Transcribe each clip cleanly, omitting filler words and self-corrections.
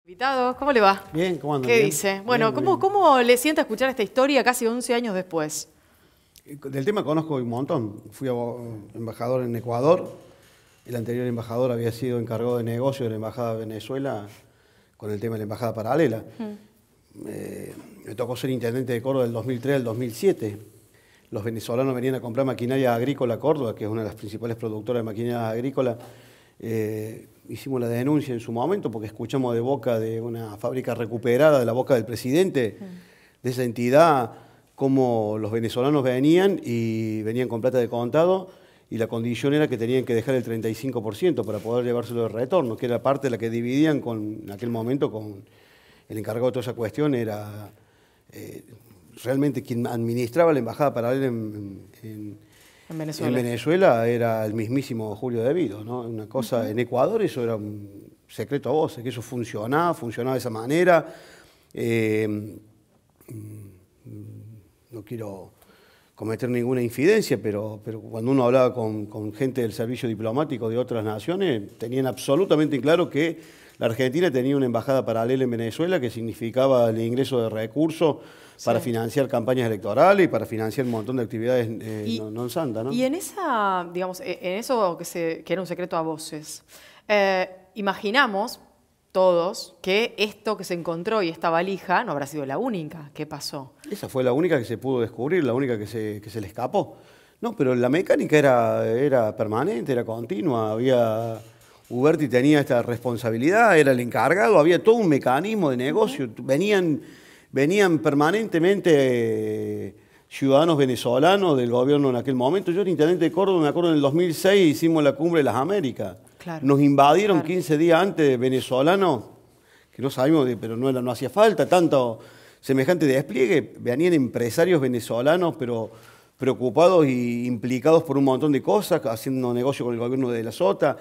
Invitados, ¿cómo le va? Bien, ¿cómo andan? ¿Qué Bien. dice? Bueno, Bien, muy ¿cómo le sienta escuchar esta historia casi 11 años después? bien. Del tema conozco un montón. Fui embajador en Ecuador. El anterior embajador había sido encargado de negocio de la Embajada de Venezuela con el tema de la Embajada Paralela. Me tocó ser intendente de Córdoba del 2003 al 2007. Los venezolanos venían a comprar maquinaria agrícola a Córdoba, que es una de las principales productoras de maquinaria agrícola. Hicimos la denuncia en su momento porque escuchamos de boca de una fábrica recuperada, de la boca del presidente, de esa entidad, cómo los venezolanos venían y venían con plata de contado y la condición era que tenían que dejar el 35% para poder llevárselo de retorno, que era parte de la que dividían en aquel momento con el encargado de toda esa cuestión, era realmente quien administraba la embajada paralela en Venezuela era el mismísimo Julio De Vido, ¿no? Una cosa, en Ecuador eso era un secreto a voces, que eso funcionaba de esa manera. No quiero cometer ninguna infidencia, pero cuando uno hablaba con gente del servicio diplomático de otras naciones, tenían absolutamente claro que la Argentina tenía una embajada paralela en Venezuela que significaba el ingreso de recursos para financiar campañas electorales y para financiar un montón de actividades non santa, ¿no? Y en esa, digamos, en eso que era un secreto a voces, imaginamos todos que esto que se encontró y esta valija no habrá sido la única. ¿Qué pasó? Esa fue la única que se pudo descubrir, la única que se le escapó. No, pero la mecánica era permanente, era continua, Uberti tenía esta responsabilidad, era el encargado, había todo un mecanismo de negocio, venían permanentemente ciudadanos venezolanos del gobierno en aquel momento. Yo era intendente de Córdoba, me acuerdo en el 2006 hicimos la Cumbre de las Américas. Claro. Nos invadieron 15 días antes venezolanos, que no sabíamos, pero no hacía falta tanto semejante despliegue. Venían empresarios venezolanos, pero preocupados y implicados por un montón de cosas, haciendo negocio con el gobierno de la Sota.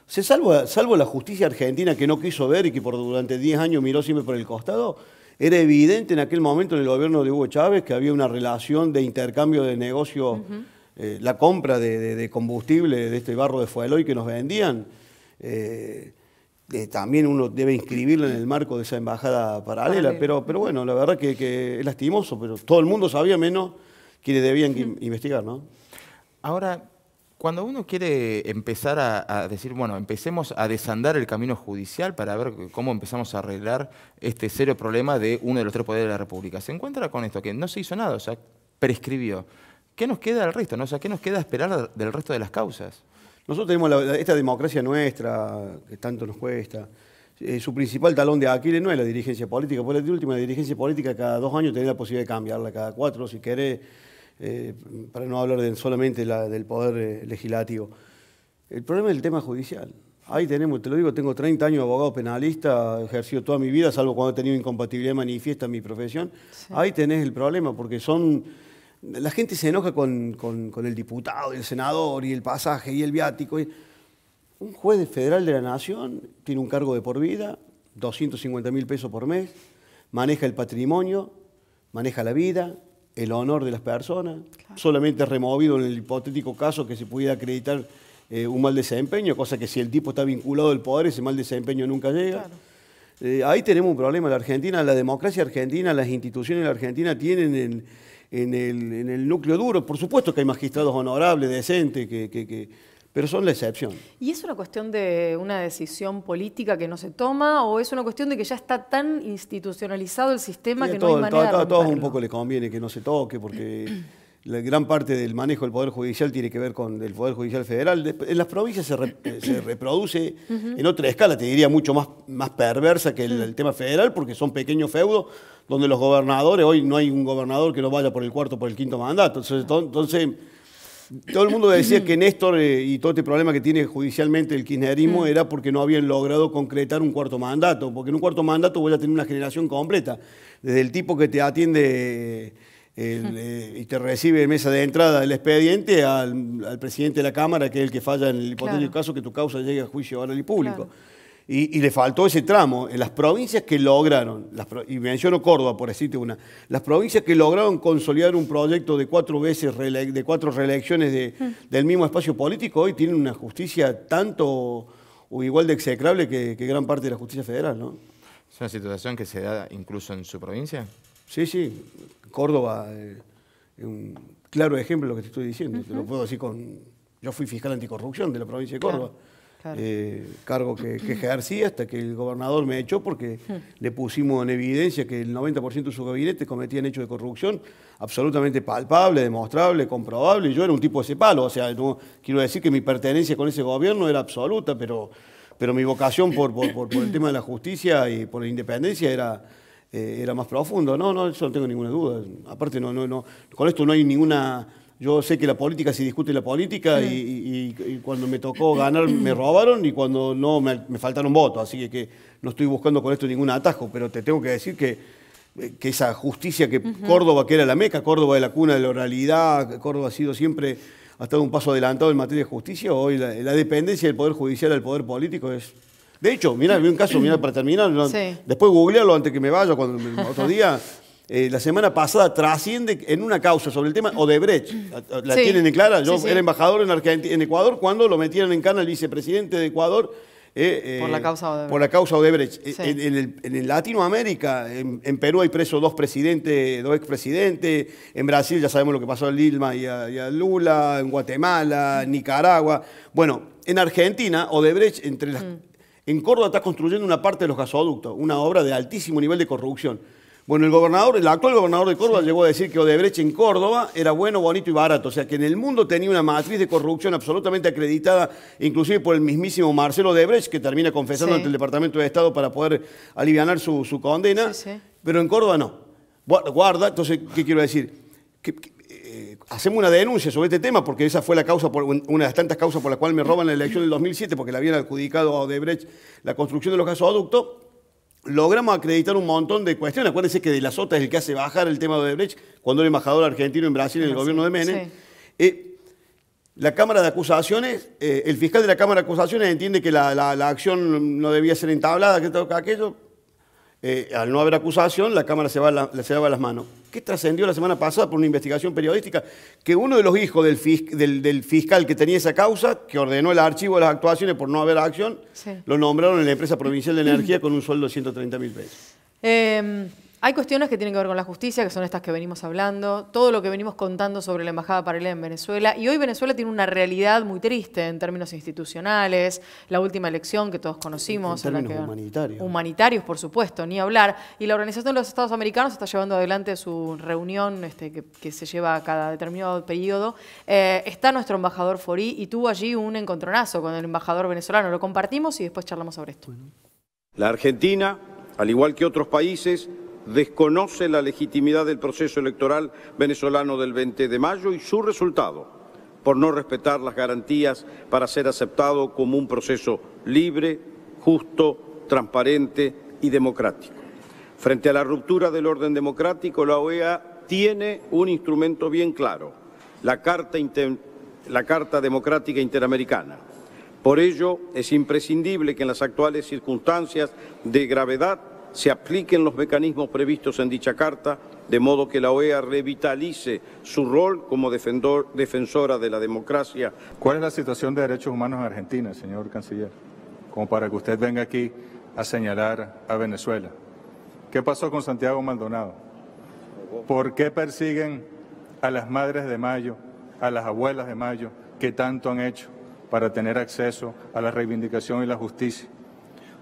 Salvo la justicia argentina que no quiso ver y que durante 10 años miró siempre por el costado, era evidente en aquel momento en el gobierno de Hugo Chávez que había una relación de intercambio de negocio, la compra de combustible de este barro de Fueloy que nos vendían. También uno debe inscribirlo en el marco de esa embajada paralela, pero bueno, la verdad que es lastimoso, pero todo el mundo sabía menos quienes debían investigar, ¿no? Ahora, cuando uno quiere empezar a decir, bueno, empecemos a desandar el camino judicial para ver cómo empezamos a arreglar este serio problema de uno de los tres poderes de la República, se encuentra con esto, que no se hizo nada, o sea, prescribió. ¿Qué nos queda del resto, no? O sea, ¿qué nos queda esperar del resto de las causas? Nosotros tenemos esta democracia nuestra, que tanto nos cuesta. Su principal talón de Aquiles no es la dirigencia política, porque la última dirigencia política cada 2 años tenés la posibilidad de cambiarla, cada 4 si querés. Para no hablar solamente del poder legislativo. El problema es el tema judicial. Ahí tenemos, te lo digo, tengo 30 años de abogado penalista, he ejercido toda mi vida, salvo cuando he tenido incompatibilidad manifiesta en mi profesión. Sí. Ahí tenés el problema, porque la gente se enoja con el diputado, el senador, y el pasaje, y el viático. Un juez federal de la Nación tiene un cargo de por vida, 250.000 pesos por mes, maneja el patrimonio, maneja la vida, el honor de las personas, claro. Solamente removido en el hipotético caso que se pudiera acreditar un mal desempeño, cosa que si el tipo está vinculado al poder, ese mal desempeño nunca llega. Claro. Ahí tenemos un problema. La Argentina, la democracia argentina, las instituciones de la Argentina tienen en el núcleo duro, por supuesto que hay magistrados honorables, decentes, pero son la excepción. ¿Y es una cuestión de una decisión política que no se toma o es una cuestión de que ya está tan institucionalizado el sistema que no hay manera de romperlo? A todos un poco le conviene que no se toque porque la gran parte del manejo del Poder Judicial tiene que ver con el Poder Judicial Federal. En las provincias se reproduce en otra escala, te diría mucho más perversa que el tema federal porque son pequeños feudos donde los gobernadores, hoy no hay un gobernador que no vaya por el 4º o por el 5º mandato. Entonces todo el mundo decía que Néstor y todo este problema que tiene judicialmente el kirchnerismo era porque no habían logrado concretar un 4º mandato, porque en un 4º mandato voy a tener una generación completa, desde el tipo que te atiende y te recibe en mesa de entrada el expediente al presidente de la Cámara, que es el que falla en el hipotético caso que tu causa llegue a juicio oral y público. Claro. Y le faltó ese tramo. En las provincias que lograron, y menciono Córdoba por decirte una, las provincias que lograron consolidar un proyecto de 4 reelecciones del mismo espacio político, hoy tienen una justicia tanto o igual de execrable que gran parte de la justicia federal, ¿no? ¿Es una situación que se da incluso en su provincia? Sí, sí. Córdoba es un claro ejemplo de lo que te estoy diciendo. Te lo puedo decir Yo fui fiscal anticorrupción de la provincia de Córdoba. Claro. Cargo que ejercí hasta que el gobernador me echó porque le pusimos en evidencia que el 90% de su gabinete cometían hechos de corrupción absolutamente palpable, demostrable, comprobable, y yo era un tipo de ese palo. O sea, no, quiero decir que mi pertenencia con ese gobierno era absoluta, pero mi vocación por el tema de la justicia y por la independencia era más profundo. No, eso no tengo ninguna duda. Aparte, con esto no hay ninguna... Yo sé que la política se discute la política y cuando me tocó ganar me robaron y cuando no me faltaron votos. Así que no estoy buscando con esto ningún atajo, pero te tengo que decir que esa justicia que Córdoba, que era la meca, Córdoba es la cuna de la oralidad, Córdoba ha estado un paso adelantado en materia de justicia. Hoy la dependencia del Poder Judicial al Poder Político es... De hecho, mirá, vi un caso, para terminar, sí. Después googlearlo antes que me vaya, otro día... la semana pasada trasciende en una causa sobre el tema Odebrecht. ¿La tienen en clara? Yo era embajador en Ecuador cuando lo metieron en cana el vicepresidente de Ecuador por la causa Odebrecht. Por la causa Odebrecht. Sí. En Latinoamérica, en Perú hay presos dos expresidentes, en Brasil ya sabemos lo que pasó a Dilma y a Lula, en Guatemala, Nicaragua. Bueno, en Argentina, Odebrecht, en Córdoba está construyendo una parte de los gasoductos, una obra de altísimo nivel de corrupción. Bueno, el actual gobernador de Córdoba llegó a decir que Odebrecht en Córdoba era bueno, bonito y barato. O sea, que en el mundo tenía una matriz de corrupción absolutamente acreditada, inclusive por el mismísimo Marcelo Odebrecht, que termina confesando ante el Departamento de Estado para poder alivianar su condena. Pero en Córdoba no. Guarda, entonces, ¿qué quiero decir? Hacemos una denuncia sobre este tema, porque esa fue una de las tantas causas por las cuales me roban la elección del 2007, porque le habían adjudicado a Odebrecht la construcción de los gasoductos. Logramos acreditar un montón de cuestiones. Acuérdense que De la Sota es el que hace bajar el tema de Odebrecht cuando era embajador argentino en Brasil en el gobierno de Menem. La Cámara de Acusaciones, el fiscal de la Cámara de Acusaciones entiende que la acción no debía ser entablada, que todo aquello. Al no haber acusación, la Cámara se lava las manos. ¿Qué trascendió la semana pasada por una investigación periodística? Que uno de los hijos del fiscal que tenía esa causa, que ordenó el archivo de las actuaciones por no haber acción, lo nombraron en la empresa provincial de energía con un sueldo de 130.000 pesos. Hay cuestiones que tienen que ver con la justicia, que son estas que venimos hablando, todo lo que venimos contando sobre la embajada paralela en Venezuela. Y hoy Venezuela tiene una realidad muy triste en términos institucionales, la última elección que todos conocimos. En términos humanitarios. Humanitarios, por supuesto, ni hablar. Y la Organización de los Estados Americanos está llevando adelante su reunión que se lleva a cada determinado periodo. Está nuestro embajador Forí y tuvo allí un encontronazo con el embajador venezolano. Lo compartimos y después charlamos sobre esto. La Argentina, al igual que otros países, desconoce la legitimidad del proceso electoral venezolano del 20 de mayo y su resultado, por no respetar las garantías para ser aceptado como un proceso libre, justo, transparente y democrático. Frente a la ruptura del orden democrático, la OEA tiene un instrumento bien claro, la Carta Democrática Interamericana. Por ello, es imprescindible que en las actuales circunstancias de gravedad se apliquen los mecanismos previstos en dicha carta, de modo que la OEA revitalice su rol como defensora de la democracia. ¿Cuál es la situación de derechos humanos en Argentina, señor canciller? Como para que usted venga aquí a señalar a Venezuela. ¿Qué pasó con Santiago Maldonado? ¿Por qué persiguen a las madres de Mayo, a las abuelas de Mayo, que tanto han hecho para tener acceso a la reivindicación y la justicia?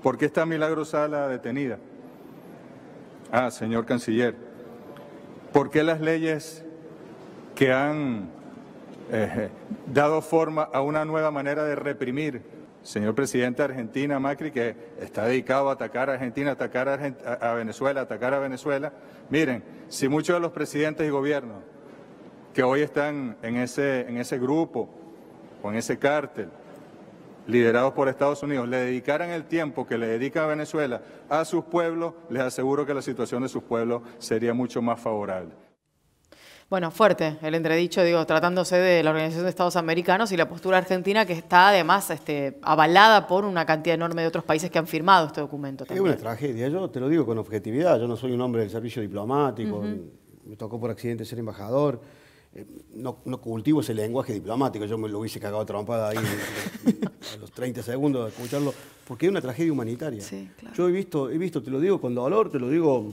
¿Por qué está Milagro Sala detenida? Señor canciller, ¿por qué las leyes que han dado forma a una nueva manera de reprimir, señor presidente de Argentina, Macri, que está dedicado a atacar a Argentina, atacar a Venezuela? Miren, si muchos de los presidentes y gobiernos que hoy están en ese grupo o en ese cártel, liderados por Estados Unidos, le dedicaran el tiempo que le dedica a Venezuela a sus pueblos, les aseguro que la situación de sus pueblos sería mucho más favorable. Bueno, fuerte el entredicho, tratándose de la Organización de Estados Americanos y la postura argentina, que está además avalada por una cantidad enorme de otros países que han firmado este documento también. Es una tragedia, yo te lo digo con objetividad, yo no soy un hombre del servicio diplomático, me tocó por accidente ser embajador. No cultivo ese lenguaje diplomático, yo me lo hubiese cagado a trompada ahí a los 30 segundos de escucharlo, porque es una tragedia humanitaria. Sí, claro. Yo he visto, te lo digo con dolor, te lo digo,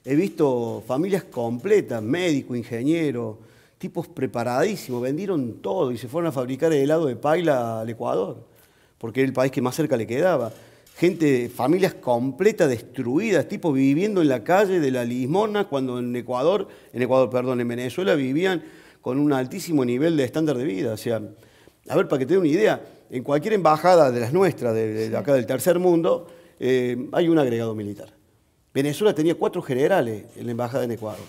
he visto familias completas, médicos, ingenieros, tipos preparadísimos, vendieron todo y se fueron a fabricar el helado de Paila al Ecuador, porque era el país que más cerca le quedaba. Gente, familias completas, destruidas, tipos viviendo en la calle de la limosna, cuando en Venezuela vivían con un altísimo nivel de estándar de vida. O sea, a ver, para que te dé una idea, en cualquier embajada de las nuestras, de acá del tercer mundo, hay un agregado militar. Venezuela tenía 4 generales en la embajada en Ecuador.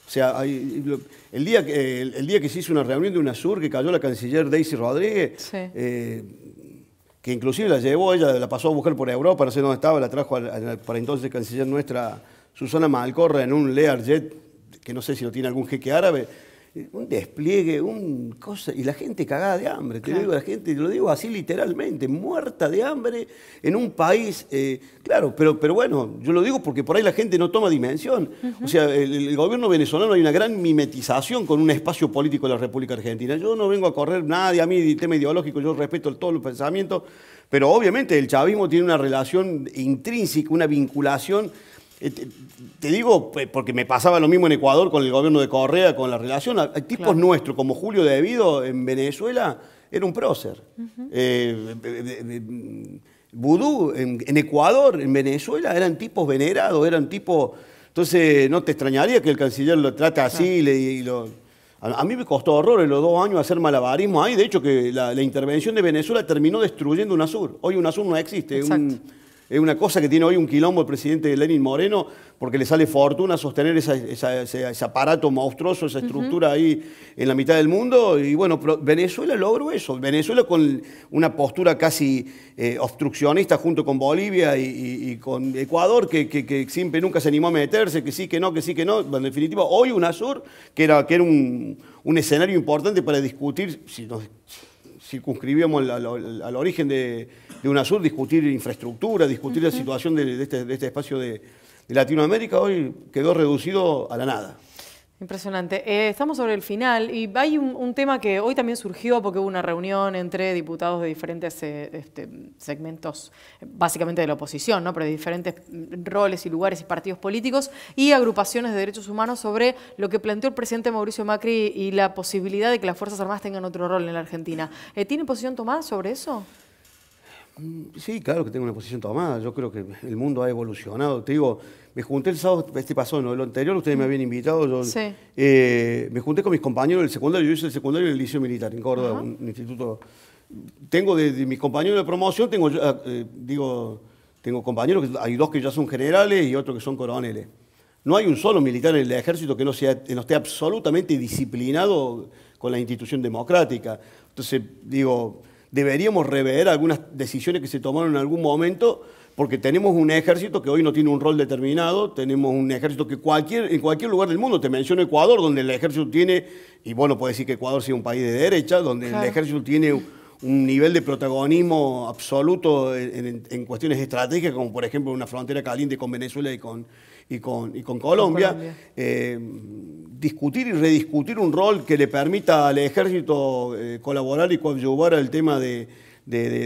O sea, el día que se hizo una reunión de UNASUR, que cayó la canciller Daisy Rodríguez, sí. Que inclusive la llevó, ella la pasó a buscar por Europa, no sé dónde estaba, la trajo para entonces canciller nuestra, Susana Malcorra, en un Learjet, que no sé si lo tiene algún jeque árabe, un despliegue, y la gente cagada de hambre, te digo, la gente, lo digo así literalmente, muerta de hambre en un país, claro, pero bueno, yo lo digo porque por ahí la gente no toma dimensión. O sea, el gobierno venezolano hay una gran mimetización con un espacio político de la República Argentina. Yo no vengo a correr nadie, a mí el tema ideológico, yo respeto todos los pensamientos, pero obviamente el chavismo tiene una relación intrínseca, una vinculación. Te digo, porque me pasaba lo mismo en Ecuador con el gobierno de Correa, con la relación. Hay tipos nuestros, como Julio Devido en Venezuela, era un prócer. Vudú en Ecuador, en Venezuela, eran tipos venerados, eran tipos... Entonces, no te extrañaría que el canciller lo trate así. A mí me costó horror en los 2 años hacer malabarismo ahí. De hecho, que la intervención de Venezuela terminó destruyendo UNASUR. Hoy UNASUR no existe. Es una cosa que tiene hoy un quilombo el presidente Lenín Moreno, porque le sale fortuna sostener ese aparato monstruoso, esa estructura ahí en la mitad del mundo. Y bueno, pero Venezuela logró eso. Venezuela con una postura casi obstruccionista junto con Bolivia y con Ecuador, que siempre nunca se animó a meterse, que sí, que no, que sí, que no. En definitiva, hoy UNASUR, que era un escenario importante para discutir, si nos circunscribíamos al origen de UNASUR, discutir infraestructura, discutir la situación de este espacio de Latinoamérica, hoy quedó reducido a la nada. Impresionante. Estamos sobre el final y hay un tema que hoy también surgió porque hubo una reunión entre diputados de diferentes segmentos, básicamente de la oposición, ¿no? Pero de diferentes roles y lugares y partidos políticos y agrupaciones de derechos humanos sobre lo que planteó el presidente Mauricio Macri y la posibilidad de que las Fuerzas Armadas tengan otro rol en la Argentina. ¿Tiene posición tomada sobre eso? Sí, claro que tengo una posición tomada. Yo creo que el mundo ha evolucionado. Te digo, me junté el sábado, pasó, ¿no? Lo anterior ustedes me habían invitado. Sí. Me junté con mis compañeros del secundario. Yo hice el secundario en el Liceo Militar, en Córdoba, un instituto. Tengo de mis compañeros de promoción, tengo compañeros, hay 2 que ya son generales y otros que son coroneles. No hay un solo militar en el ejército que no esté absolutamente disciplinado con la institución democrática. Entonces, digo, deberíamos rever algunas decisiones que se tomaron en algún momento, porque tenemos un ejército que hoy no tiene un rol determinado, tenemos un ejército que en cualquier lugar del mundo, te menciono Ecuador, donde el ejército tiene, y bueno, puede decir que Ecuador sea un país de derecha, donde el ejército tiene un nivel de protagonismo absoluto en cuestiones estratégicas, como por ejemplo una frontera caliente con Venezuela y con Colombia. Discutir y rediscutir un rol que le permita al ejército colaborar y coadyuvar al tema de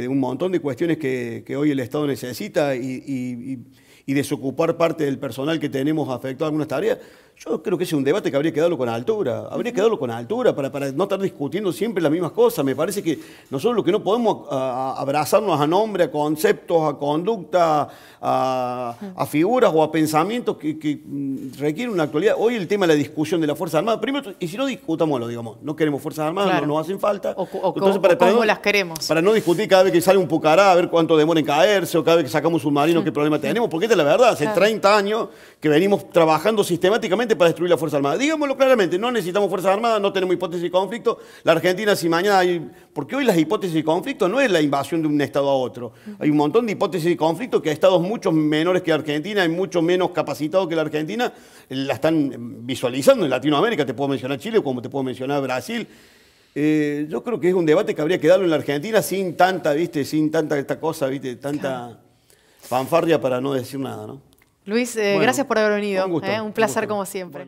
un montón de cuestiones que hoy el Estado necesita y desocupar parte del personal que tenemos afectado a algunas tareas. Yo creo que ese es un debate que habría que darlo con altura. Habría que darlo con altura para no estar discutiendo siempre las mismas cosas. Me parece que nosotros lo que no podemos abrazarnos a nombre, a conceptos, a conducta, a figuras o a pensamientos que requieren una actualidad. Hoy el tema de la discusión de las Fuerzas Armadas, primero, y si no discutámoslo, digamos, no queremos Fuerzas Armadas, claro, no nos hacen falta. Entonces, ¿cómo las queremos? Para no discutir cada vez que sale un Pucará, a ver cuánto demora en caerse, o cada vez que sacamos un submarino, qué problema tenemos, porque esta es la verdad, hace 30 años que venimos trabajando sistemáticamente para destruir la Fuerza Armada. Digámoslo claramente, no necesitamos Fuerzas Armadas, no tenemos hipótesis de conflicto. La Argentina, si mañana hay... Porque hoy las hipótesis de conflicto no es la invasión de un Estado a otro. Hay un montón de hipótesis de conflicto que a estados mucho menores que Argentina y mucho menos capacitados que la Argentina la están visualizando en Latinoamérica. Te puedo mencionar Chile como te puedo mencionar Brasil. Yo creo que es un debate que habría que darlo en la Argentina sin tanta esta cosa, tanta fanfarria para no decir nada, ¿no? Luis, gracias por haber venido. Un gusto, un placer como siempre. Bueno.